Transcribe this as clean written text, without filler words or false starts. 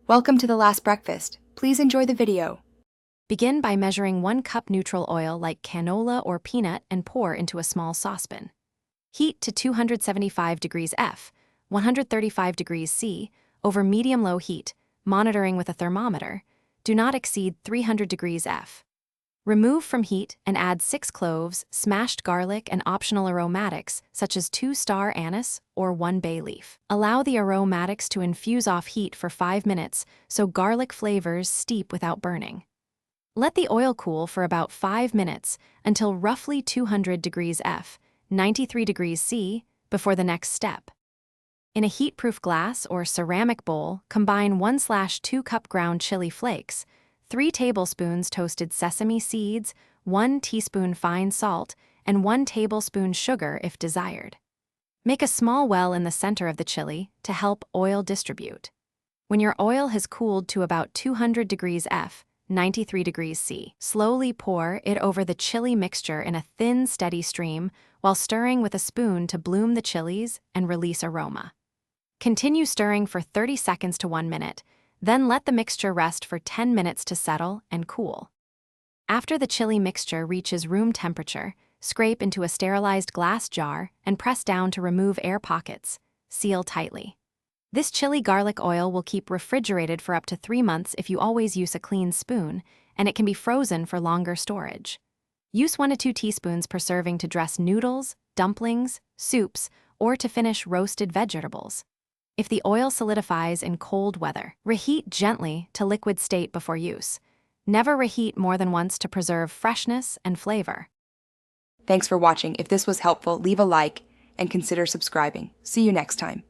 Welcome to the last breakfast. Please enjoy the video. Begin by measuring 1 cup neutral oil like canola or peanut and pour into a small saucepan. Heat to 275 degrees F, 135 degrees C, over medium-low heat, monitoring with a thermometer. Do not exceed 300 degrees F. Remove from heat and add 6 cloves, smashed garlic, and optional aromatics such as 2-star anise or 1 bay leaf. Allow the aromatics to infuse off heat for 5 minutes so garlic flavors steep without burning. Let the oil cool for about 5 minutes until roughly 200 degrees F, 93 degrees C, before the next step. In a heat-proof glass or ceramic bowl, combine 1/2 cup ground chili flakes, 3 tablespoons toasted sesame seeds, 1 teaspoon fine salt, and 1 tablespoon sugar if desired. Make a small well in the center of the chili to help oil distribute. When your oil has cooled to about 200 degrees F, 93 degrees C, slowly pour it over the chili mixture in a thin, steady stream while stirring with a spoon to bloom the chilies and release aroma. Continue stirring for 30 seconds to 1 minute, then let the mixture rest for 10 minutes to settle and cool. After the chili mixture reaches room temperature, scrape into a sterilized glass jar and press down to remove air pockets. Seal tightly. This chili garlic oil will keep refrigerated for up to 3 months if you always use a clean spoon, and it can be frozen for longer storage. Use 1 to 2 teaspoons per serving to dress noodles, dumplings, soups, or to finish roasted vegetables. If the oil solidifies in cold weather, reheat gently to liquid state before use. Never reheat more than once to preserve freshness and flavor. Thanks for watching. If this was helpful, leave a like and consider subscribing. See you next time.